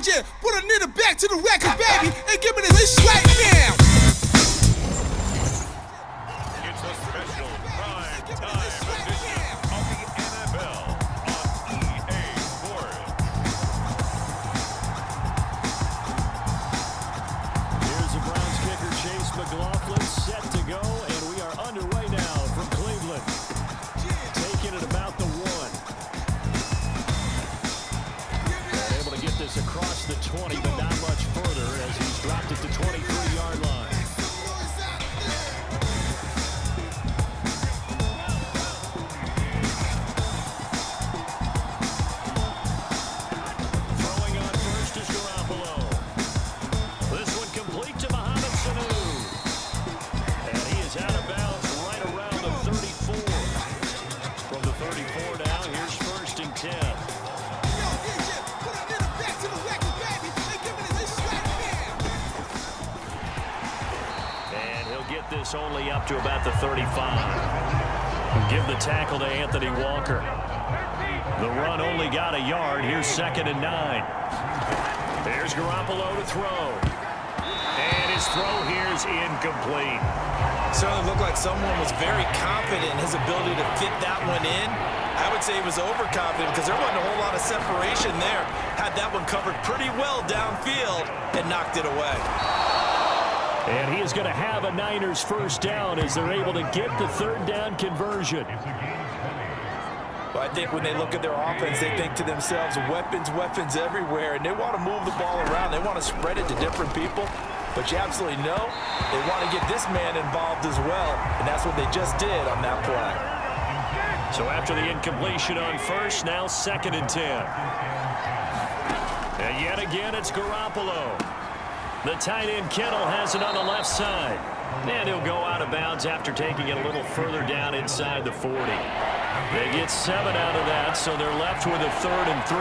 DJ, put a nigga back to the record, baby, and give me this right now. It's a special prime time edition of the NFL on EA Sports. Here's the Browns kicker, Chase McLaughlin, set to go, and we are underway now from Cleveland. Taking it about the 1. Able to get this across the 20, but not much further as he's dropped it to 23-yard line. Throwing on first is Garoppolo. This one complete to Mohamed Sanu. And he is out of bounds right around the 34. From the 34 now, here's first and 10. And he'll get this only up to about the 35. Give the tackle to Anthony Walker. The run only got a yard. Here's 2nd and 9. There's Garoppolo to throw. And his throw here is incomplete. Certainly looked like someone was very confident in his ability to fit that one in. I would say he was overconfident because there wasn't a whole lot of separation there. Had that one covered pretty well downfield and knocked it away. And he is going to have a Niners first down as they're able to get the 3rd down conversion. Well, I think when they look at their offense, they think to themselves, weapons, weapons everywhere, and they want to move the ball around. They want to spread it to different people. But you absolutely know they want to get this man involved as well, and that's what they just did on that play. So after the incompletion on first, now 2nd and 10. And yet again, it's Garoppolo. The tight end Kittle has it on the left side. And he'll go out of bounds after taking it a little further down inside the 40. They get 7 out of that, so they're left with a 3rd and 3.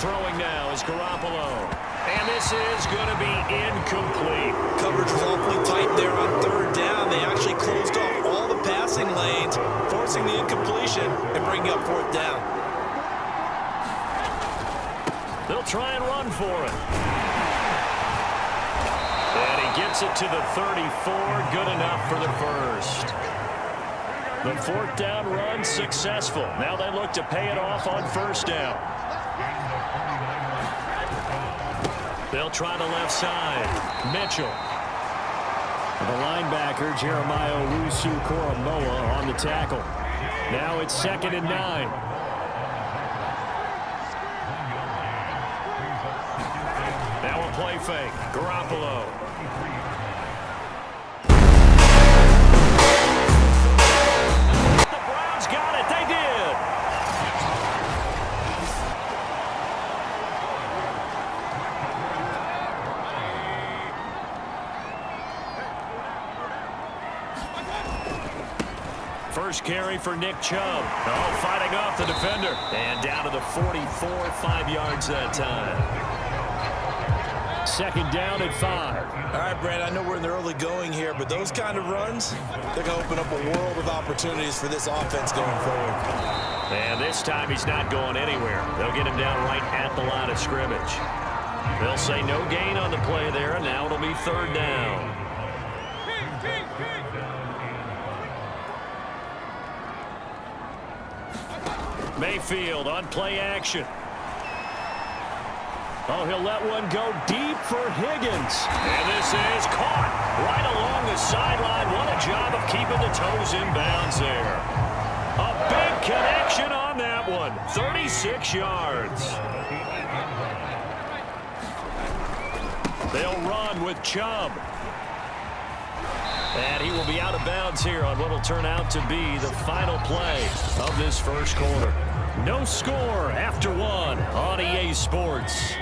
Throwing now is Garoppolo. And this is going to be incomplete. Coverage was awfully tight there on 3rd down. They actually closed off all the passing lanes, forcing the incompletion and bringing up 4th down. They'll try and run for it. And he gets it to the 34. Good enough for the first. The 4th down run successful. Now they look to pay it off on 1st down. They'll try the left side. Mitchell. The linebacker, Jeremiah Owusu-Koramoah, on the tackle. Now it's 2nd and 9. Now a play fake. Garoppolo. The Browns got it. They did. First carry for Nick Chubb. Oh, fighting off the defender. And down to the 44, 5 yards that time. 2nd down at 5. All right, Brad, I know we're in the early going here, but those kind of runs, they're going to open up a world of opportunities for this offense going forward. And this time he's not going anywhere. They'll get him down right at the line of scrimmage. They'll say no gain on the play there, and now it'll be 3rd down. Mayfield on play action. Oh, he'll let one go deep for Higgins. And this is caught right along the sideline. What a job of keeping the toes in bounds there. A big connection on that one. 36 yards. They'll run with Chubb. And he will be out of bounds here on what will turn out to be the final play of this first quarter. No score after 1 on EA Sports.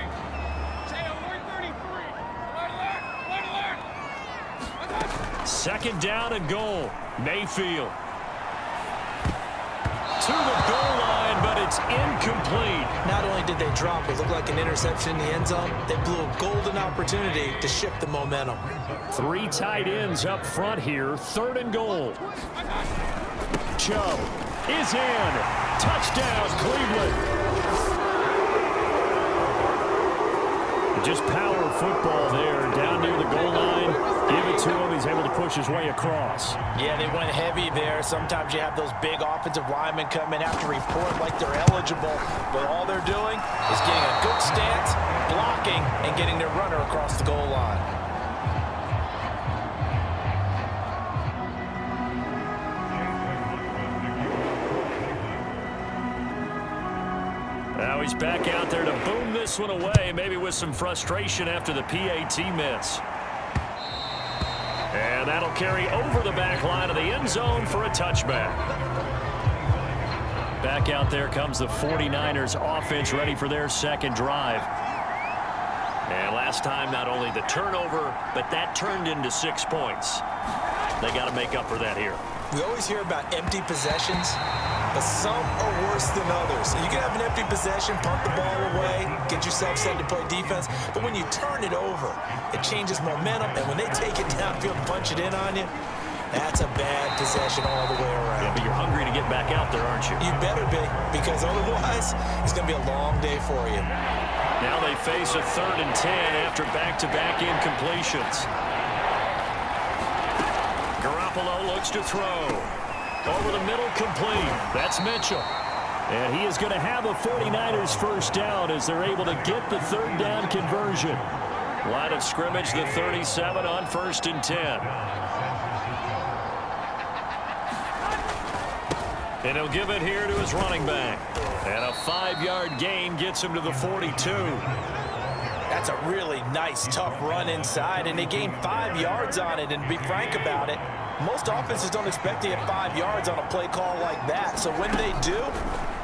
Second down and goal. Mayfield. To the goal line, but it's incomplete. Not only did they drop, it looked like an interception in the end zone, they blew a golden opportunity to shift the momentum. 3 tight ends up front here. 3rd and goal. Chubb is in. Touchdown, Cleveland. Just power football there. Down near the goal line. Give it to him. He's able to push his way across. Yeah, they went heavy there. Sometimes you have those big offensive linemen come in after report like they're eligible, but all they're doing is getting a good stance, blocking, and getting their runner across the goal line. Now he's back out there to boom this one away, maybe with some frustration after the PAT miss. And that'll carry over the back line of the end zone for a touchback. Back out there comes the 49ers offense ready for their second drive. And last time, not only the turnover, but that turned into 6 points. They got to make up for that here. We always hear about empty possessions, but some are worse than others. You can have an empty possession, punt the ball away, get yourself set to play defense, but when you turn it over, it changes momentum, and when they take it downfield and punch it in on you, that's a bad possession all the way around. Yeah, but you're hungry to get back out there, aren't you? You better be, because otherwise, it's going to be a long day for you. Now they face a 3rd and 10 after back-to-back incompletions. Garoppolo looks to throw. Over the middle, complete. That's Mitchell. And he is going to have a 49ers first down as they're able to get the 3rd down conversion. Line of scrimmage, the 37 on 1st and 10. And he'll give it here to his running back. And a 5-yard gain gets him to the 42. That's a really nice, tough run inside, and they gained 5 yards on it. And to be frank about it, most offenses don't expect to get 5 yards on a play call like that. So when they do,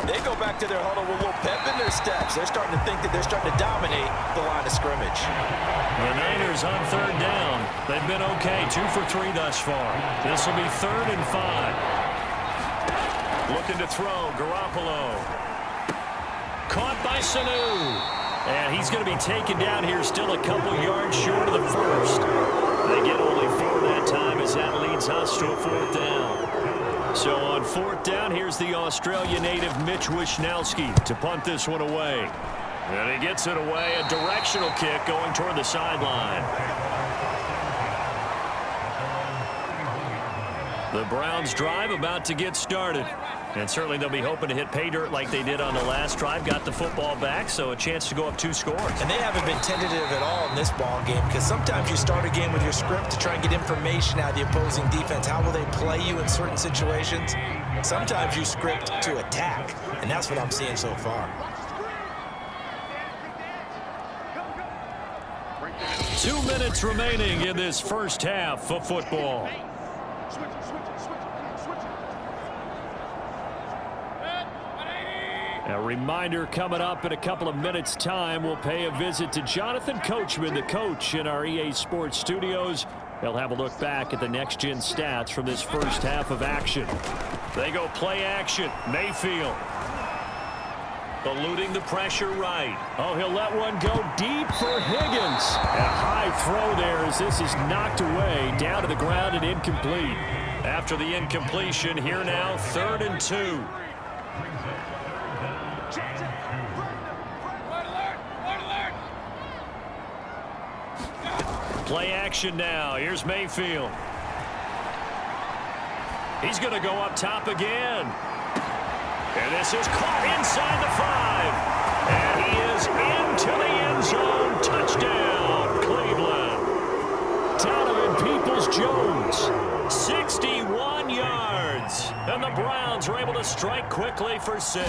they go back to their huddle with a little pep in their steps. They're starting to think that they're starting to dominate the line of scrimmage. The Niners on 3rd down. They've been okay, 2 for 3 thus far. This will be 3rd and 5. Looking to throw, Garoppolo. Caught by Sanu. And he's going to be taken down here, still a couple yards short of the first. They get only 4 that time as that leads us to a 4th down. So on 4th down, here's the Australia native Mitch Wishnowsky to punt this one away. And he gets it away, a directional kick going toward the sideline. The Browns drive about to get started. And certainly they'll be hoping to hit pay dirt like they did on the last drive. Got the football back, so a chance to go up 2 scores. And they haven't been tentative at all in this ball game, because sometimes you start a game with your script to try and get information out of the opposing defense. How will they play you in certain situations? Sometimes you script to attack, and that's what I'm seeing so far. 2 minutes remaining in this first half of football. A reminder coming up in a couple of minutes' time. We'll pay a visit to Jonathan Coachman, the coach in our EA Sports studios. They'll have a look back at the next-gen stats from this first half of action. They go play action. Mayfield. Eluding the pressure right. Oh, he'll let one go deep for Higgins. And a high throw there as this is knocked away down to the ground and incomplete. After the incompletion, here now, 3rd and 2. Play action now. Here's Mayfield. He's going to go up top again. And this is caught inside the 5. And he is into the end zone. Touchdown, Cleveland. Donovan Peoples-Jones, 61 yards. And the Browns are able to strike quickly for 6.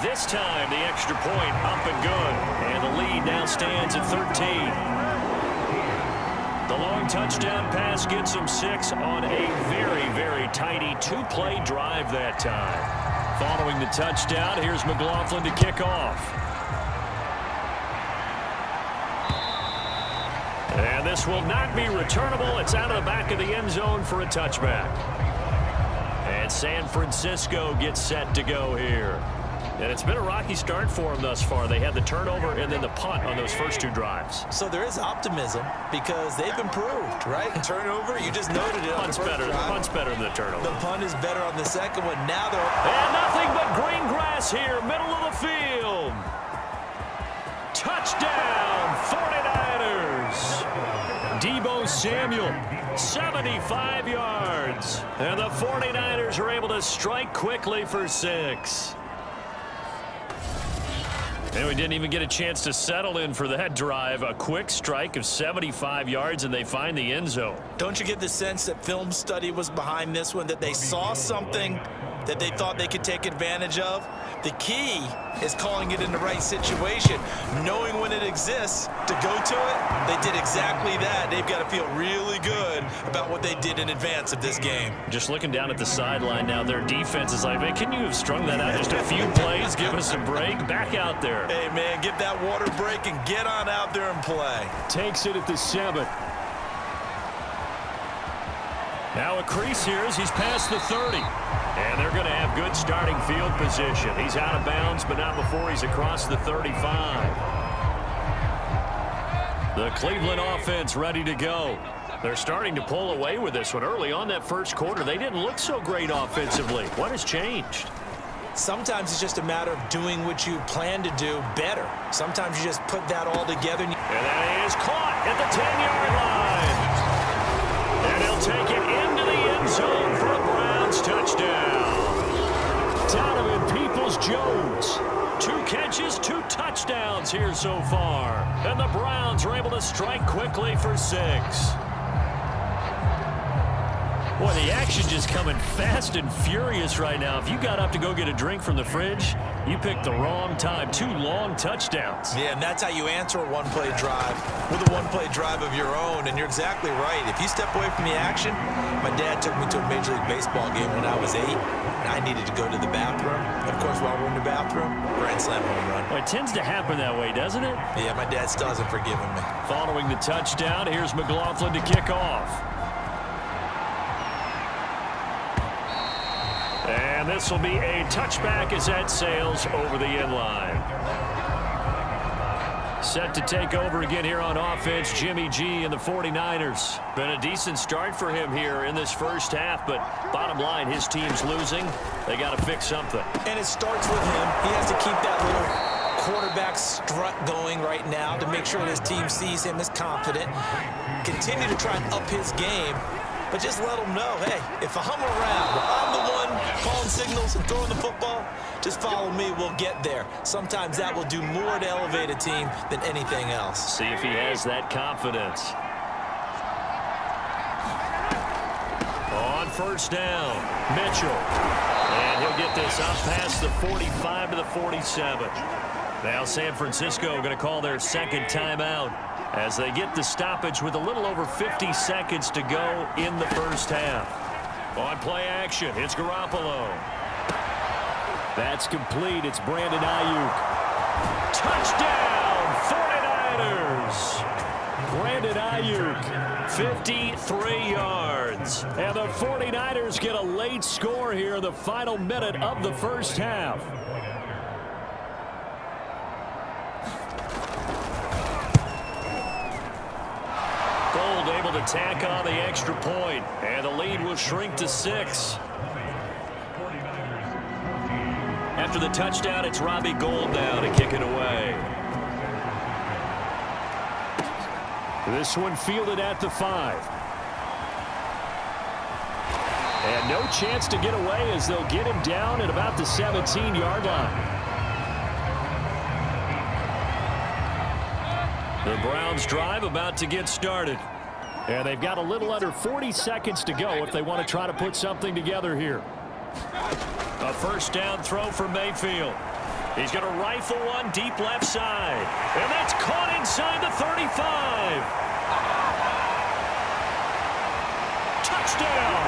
This time, the extra point up and good. And the lead now stands at 13. The long touchdown pass gets him 6 on a very, very tidy 2-play drive that time. Following the touchdown, here's McLaughlin to kick off. And this will not be returnable. It's out of the back of the end zone for a touchback. And San Francisco gets set to go here. And it's been a rocky start for them thus far. They had the turnover and then the punt on those first 2 drives. So there is optimism because they've improved, right? Turnover, you just noted it. Punt's better. The punt's better than the turnover. The punt is better on the second one. Now they're... And nothing but green grass here, middle of the field. Touchdown, 49ers. Deebo Samuel, 75 yards. And the 49ers are able to strike quickly for 6. And we didn't even get a chance to settle in for that drive. A quick strike of 75 yards, and they find the end zone. Don't you get the sense that film study was behind this one, that they saw something that they thought they could take advantage of? The key is calling it in the right situation, knowing when it exists to go to it. They did exactly that. They've got to feel really good about what they did in advance of this game. Just looking down at the sideline now, their defense is like, man, can you have strung that out just a few plays? Give us a break. Back out there. Hey, man, give that water break and get on out there and play. Takes it at the 7. Now a crease here as he's past the 30. And they're going to have good starting field position. He's out of bounds, but not before he's across the 35. The Cleveland offense ready to go. They're starting to pull away with this one. Early on that first quarter, they didn't look so great offensively. What has changed? Sometimes it's just a matter of doing what you plan to do better. Sometimes you just put that all together. And that is caught at the 10-yard line. And he'll take it into the end zone for a Browns touchdown. Donovan Peoples-Jones. 2 catches, 2 touchdowns here so far. And the Browns are able to strike quickly for 6. Boy, the action just coming fast and furious right now. If you got up to go get a drink from the fridge, you picked the wrong time. 2 long touchdowns. Yeah, and that's how you answer a one-play drive with a one-play drive of your own. And you're exactly right. If you step away from the action, my dad took me to a Major League Baseball game when I was 8. And I needed to go to the bathroom. Of course, while we're in the bathroom, grand slam home run. Well, it tends to happen that way, doesn't it? Yeah, my dad still hasn't forgiven me. Following the touchdown, here's McLaughlin to kick off. And this will be a touchback as that sails over the end line. Set to take over again here on offense, Jimmy G and the 49ers. Been a decent start for him here in this first half, but bottom line, his team's losing. They got to fix something. And it starts with him. He has to keep that little quarterback strut going right now to make sure his team sees him as confident. Continue to try and up his game. But just let them know, hey, if I'm around, if I'm the one calling signals and throwing the football, just follow me, we'll get there. Sometimes that will do more to elevate a team than anything else. See if he has that confidence. On first down, Mitchell. And he'll get this up past the 45 to the 47. Now San Francisco going to call their second timeout as they get the stoppage with a little over 50 seconds to go in the first half. On play action, it's Garoppolo. That's complete. It's Brandon Ayuk. Touchdown, 49ers. Brandon Ayuk, 53 yards. And the 49ers get a late score here in the final minute of the first half. Able to tack on the extra point, and the lead will shrink to 6. After the touchdown, it's Robbie Gould now to kick it away. This one fielded at the 5. And no chance to get away as they'll get him down at about the 17-yard line. The Browns drive about to get started. And they've got a little under 40 seconds to go if they want to try to put something together here. A first down throw for Mayfield. He's going to rifle one deep left side. And that's caught inside the 35. Touchdown.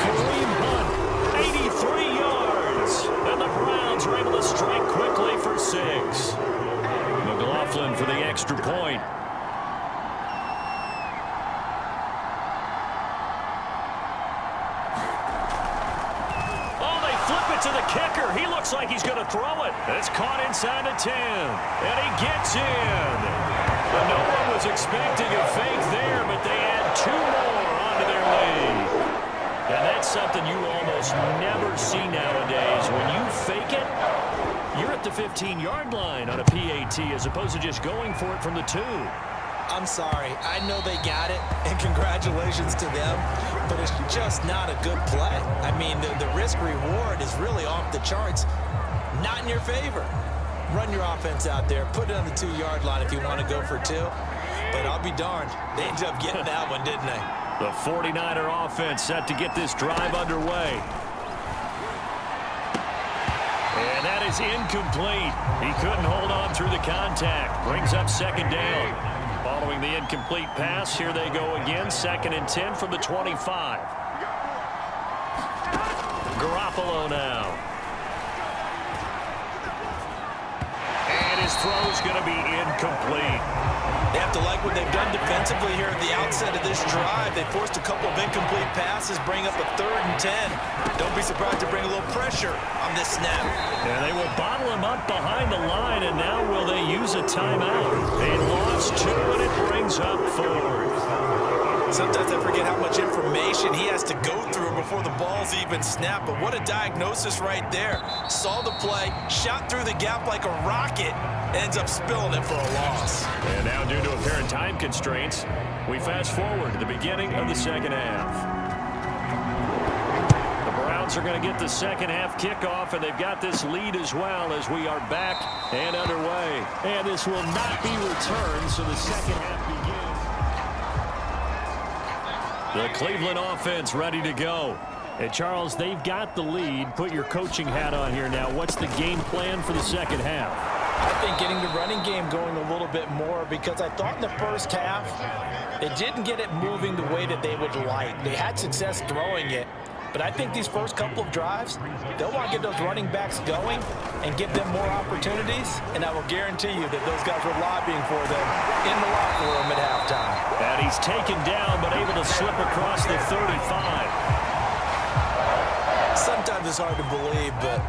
Kareem Hunt, 83 yards. And the Browns are able to strike quickly for 6. McLaughlin for the extra point. To the kicker. He looks like he's going to throw it. It's caught inside the 10. And he gets in. Well, no one was expecting a fake there, but they add 2 more onto their lead. And that's something you almost never see nowadays. When you fake it, You're at the 15-yard line on a PAT as opposed to just going for it from the 2. I'm sorry. I know they got it, and congratulations to them, but it's just not a good play. I mean, the risk-reward is really off the charts. Not in your favor. Run your offense out there. Put it on the 2-yard line if you want to go for 2. But I'll be darned. They ended up getting that one, didn't they? The 49er offense set to get this drive underway. And that is incomplete. He couldn't hold on through the contact. Brings up second down. Following the incomplete pass, here they go again. 2nd and 10 from the 25. Garoppolo now. And his throw's going to be incomplete. They have to like what they've done defensively here at the outset of this drive. They forced a couple of incomplete passes, bring up a 3rd and 10. Don't be surprised to bring a little pressure on this snap. And they will bottle him up behind the line, and now will they use a timeout? They lost 2, and it brings up 4th. Sometimes I forget how much information he has to go through before the ball's even snapped. But what a diagnosis right there. Saw the play, shot through the gap like a rocket, ends up spilling it for a loss. And now, due to apparent time constraints, we fast forward to the beginning of the second half. The Browns are going to get the second half kickoff, and they've got this lead as well as we are back and underway. And this will not be returned, so the second half begins. The Cleveland offense ready to go. And Charles, they've got the lead. Put your coaching hat on here now. What's the game plan for the second half? I think getting the running game going a little bit more, because I thought in the first half they didn't get it moving the way that they would like. They had success throwing it, but I think these first couple of drives, they'll want to get those running backs going and give them more opportunities, and I will guarantee you that those guys were lobbying for them in the locker room at halftime. And he's taken down but able to slip across the 35. Sometimes it's hard to believe, but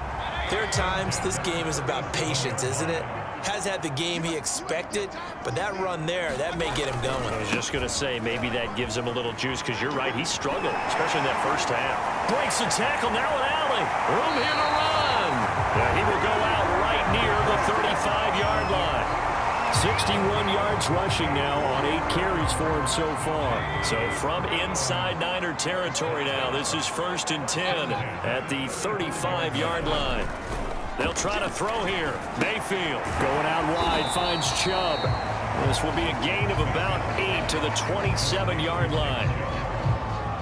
there are times this game is about patience, isn't it? Has had the game he expected, but that run there, that may get him going. I was just going to say, maybe that gives him a little juice, because you're right, he struggled, especially in that first half. Breaks the tackle, now an alley. Room here to run. Yeah, he will go out right near the 35-yard line. 61 yards rushing now on 8 carries for him so far. So from inside Niner territory now, this is 1st and 10 at the 35-yard line. They'll try to throw here. Mayfield going out wide, finds Chubb. This will be a gain of about 8 to the 27-yard line.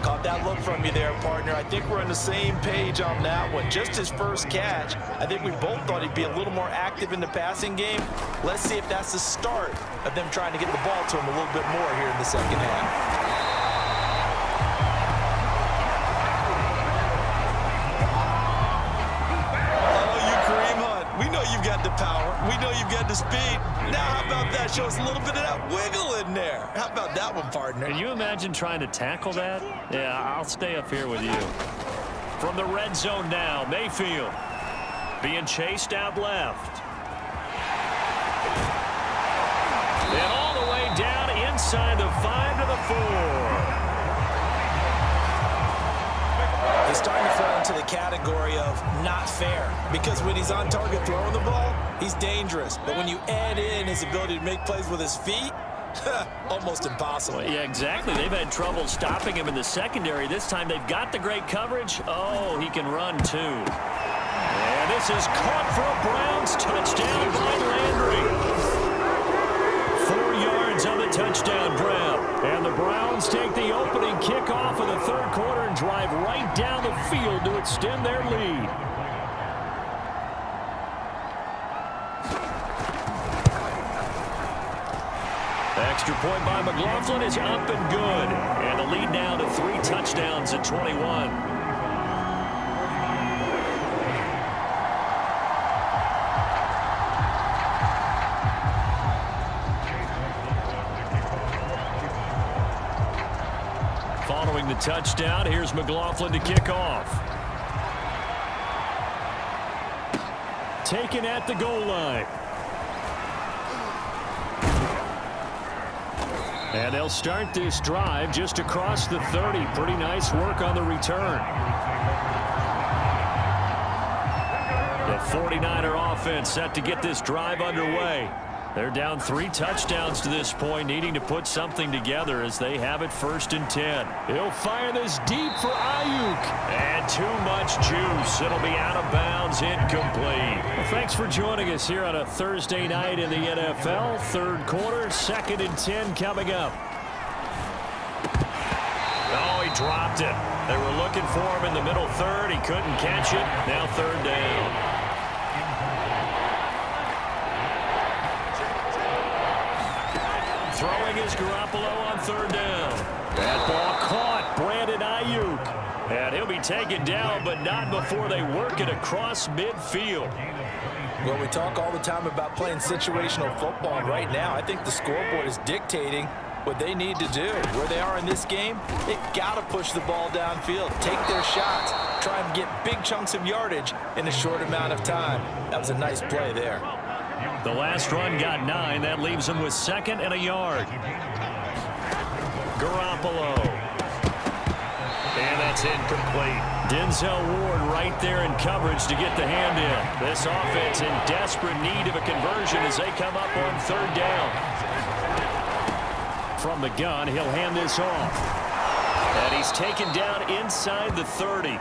Caught that look from you there, partner. I think we're on the same page on that one. Just his first catch. I think we both thought he'd be a little more active in the passing game. Let's see if that's the start of them trying to get the ball to him a little bit more here in the second half. You've got the power. We know you've got the speed. Now, how about that? Show us a little bit of that wiggle in there. How about that one, partner? Can you imagine trying to tackle that? Yeah, I'll stay up here with you. From the red zone now, Mayfield being chased out left. And all the way down inside the 5 to the 4. He's starting to fall into the category of not fair, because when he's on target throwing the ball, he's dangerous. But when you add in his ability to make plays with his feet, almost impossible. Well, yeah, exactly. They've had trouble stopping him in the secondary. This time they've got the great coverage. Oh, he can run too. And this is caught for a Browns touchdown by Landry. 4 yards on the touchdown grab. And the Browns take the opening kickoff of the third quarter and drive right down the field to extend their lead. Extra point by McLaughlin is up and good. And the lead now to 3 touchdowns at 21. Following the touchdown, here's McLaughlin to kick off. Taken at the goal line. And they'll start this drive just across the 30. Pretty nice work on the return. The 49er offense set to get this drive underway. They're down 3 touchdowns to this point, needing to put something together as they have it 1st and 10. He'll fire this deep for Ayuk. And too much juice. It'll be out of bounds, incomplete. Well, thanks for joining us here on a Thursday night in the NFL. 3rd quarter, 2nd and 10 coming up. Oh, he dropped it. They were looking for him in the middle 3rd. He couldn't catch it. Now 3rd down. Throwing is Garoppolo on 3rd down. That ball caught. Brandon Ayuk. And he'll be taken down, but not before they work it across midfield. Well, we talk all the time about playing situational football. And right now, I think the scoreboard is dictating what they need to do. Where they are in this game, they've got to push the ball downfield, take their shots, try and get big chunks of yardage in a short amount of time. That was a nice play there. The last run got 9. That leaves him with 2nd and a yard. Garoppolo. And that's incomplete. Denzel Ward right there in coverage to get the hand in. This offense in desperate need of a conversion as they come up on 3rd down. From the gun, he'll hand this off. And he's taken down inside the 30.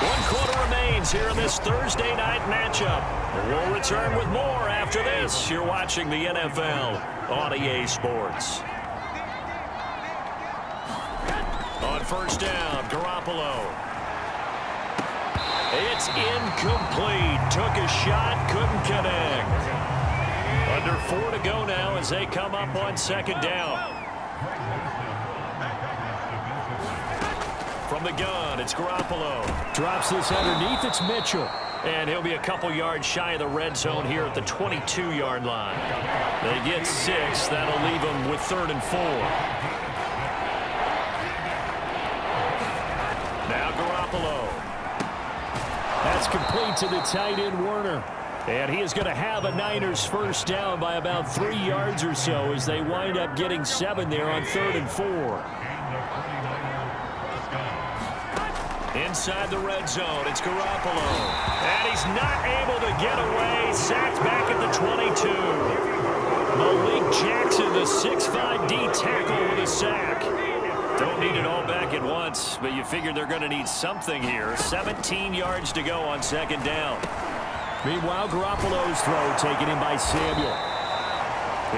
1 quarter remains here in this Thursday night matchup. We'll return with more after this. You're watching the NFL on EA Sports. On 1st down, Garoppolo. It's incomplete. Took a shot, couldn't connect. Under 4 to go now as they come up on 2nd down. From the gun, it's Garoppolo. Drops this underneath, it's Mitchell. And he'll be a couple yards shy of the red zone here at the 22-yard line. They get 6. That'll leave them with 3rd and 4. Now Garoppolo. That's complete to the tight end, Werner. And he is going to have a Niners 1st down by about 3 yards or so as they wind up getting 7 there on 3rd and 4. Inside the red zone, it's Garoppolo. And he's not able to get away. Sacked back at the 22. Malik Jackson, the 6'5" D tackle with a sack. Don't need it all back at once, but you figure they're going to need something here. 17 yards to go on 2nd down. Meanwhile, Garoppolo's throw taken in by Samuel.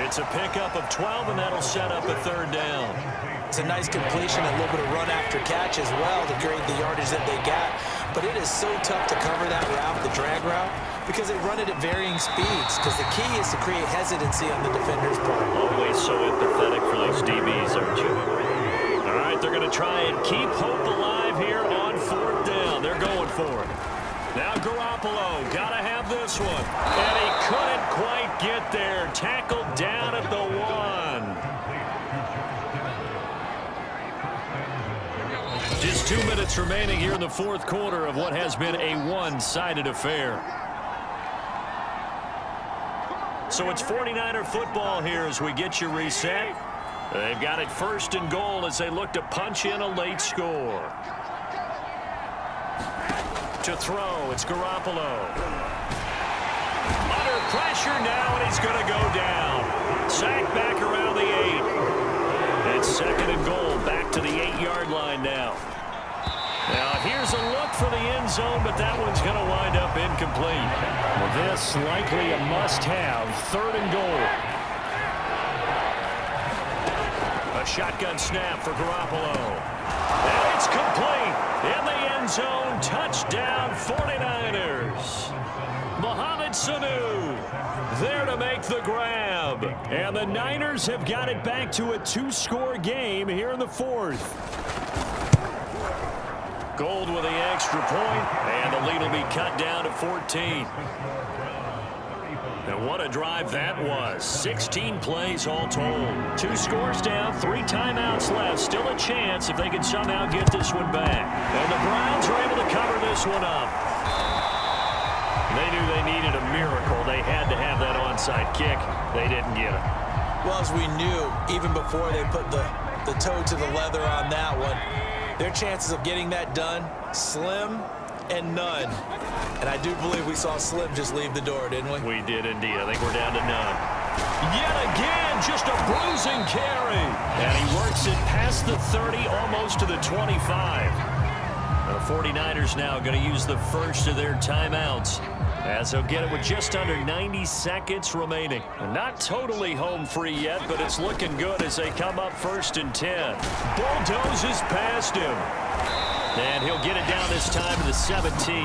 It's a pickup of 12, and that'll set up a 3rd down. It's a nice completion, a little bit of run after catch as well to grade the yardage that they got. But it is so tough to cover that route, the drag route, because they run it at varying speeds. Because the key is to create hesitancy on the defender's part. Always so empathetic for those DBs, aren't you? All right, they're going to try and keep hope alive here on 4th down. They're going for it. Now Garoppolo, got to have this one. And he couldn't quite get there. Tackled down at the 1. Just 2 minutes remaining here in the 4th quarter of what has been a one-sided affair. So it's 49er football here as we get you reset. They've got it 1st and goal as they look to punch in a late score. To throw, it's Garoppolo. Under pressure now, and he's going to go down. Sacked back around the 8. It's 2nd and goal, back to the 8-yard line now. Now, here's a look for the end zone, but that one's going to wind up incomplete. Well, this likely a must-have, 3rd and goal. A shotgun snap for Garoppolo. And it's complete. In the end zone, touchdown 49ers. Mohamed Sanu there to make the grab. And the Niners have got it back to a 2-score game here in the 4th. Gold with the extra point, and the lead will be cut down to 14. And what a drive that was. 16 plays all told. 2 scores down, 3 timeouts left. Still a chance if they can somehow get this one back. And the Browns are able to cover this one up. They knew they needed a miracle. They had to have that onside kick. They didn't get it. Well, as we knew, even before they put the toe to the leather on that one, Their chances of getting that done, slim and none. And I do believe we saw Slim just leave the door, didn't we? We did indeed. I think we're down to none. Yet again, just a bruising carry. And he works it past the 30, almost to the 25. The 49ers now going to use the first of their timeouts, as they'll get it with just under 90 seconds remaining. Not totally home free yet, but it's looking good as they come up 1st and 10. Bulldozes past him. And he'll get it down this time to the 17.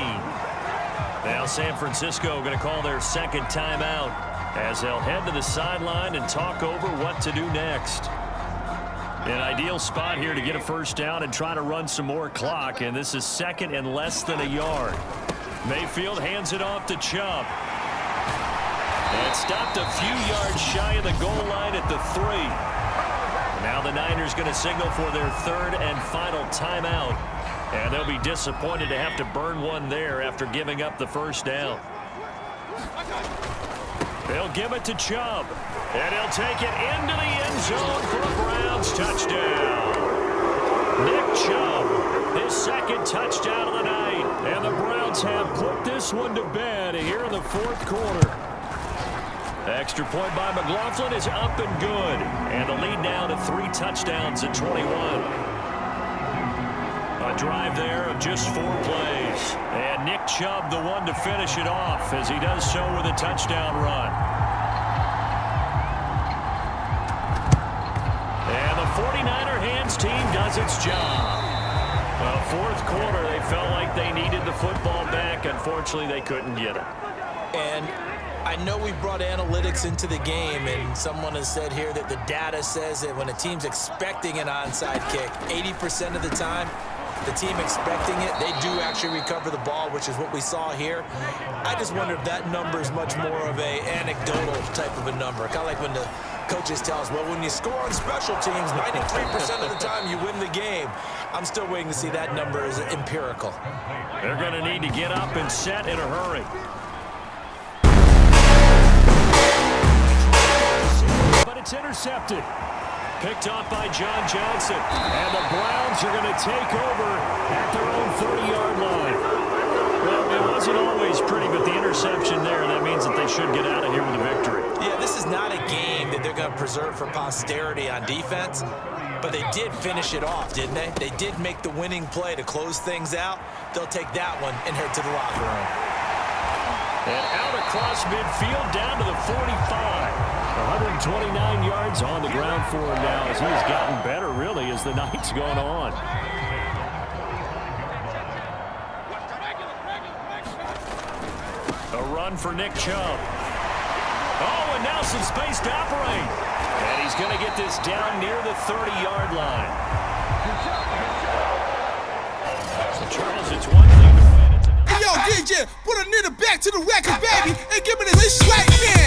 Now San Francisco going to call their second timeout, as they'll head to the sideline and talk over what to do next. An ideal spot here to get a first down and try to run some more clock, and this is 2nd and less than a yard. Mayfield hands it off to Chubb. And stopped a few yards shy of the goal line at the 3. Now the Niners going to signal for their 3rd and final timeout, and they'll be disappointed to have to burn one there after giving up the first down. They'll give it to Chubb, and he'll take it into the end zone for a Browns touchdown. Nick Chubb, his 2nd touchdown of the night, and the Browns have put this one to bed here in the 4th quarter. The extra point by McLaughlin is up and good, and the lead now to 3 touchdowns at 21. A drive there of just 4 plays. And Nick Chubb the one to finish it off, as he does so with a touchdown run. And the 49er hands team does its job. Well, 4th quarter, they felt like they needed the football back. Unfortunately, they couldn't get it. And I know we brought analytics into the game, and someone has said here that the data says that when a team's expecting an onside kick, 80% of the time, the team expecting it, they do actually recover the ball, which is what we saw here. I just wonder if that number is much more of a anecdotal type of a number. Kind of like when the coaches tell us, well, when you score on special teams, 93% of the time you win the game. I'm still waiting to see that number is empirical. They're going to need to get up and set in a hurry. But it's intercepted. Picked off by John Johnson. And the Browns are going to take over at their own 30-yard line. Well, it wasn't always pretty, but the interception there, that means that they should get out of here with a victory. Yeah, this is not a game that they're going to preserve for posterity on defense, but they did finish it off, didn't they? They did make the winning play to close things out. They'll take that one and head to the locker room. And out across midfield down to the 45. 129 yards on the ground for him now, as he has gotten better, really, as the night's gone on. A run for Nick Chubb. Oh, and now some space to operate. And he's going to get this down near the 30-yard line. So, Charles, it's one thing to win. It's another. Hey, yo, DJ, put a nigga back to the record, baby, and give me this right now.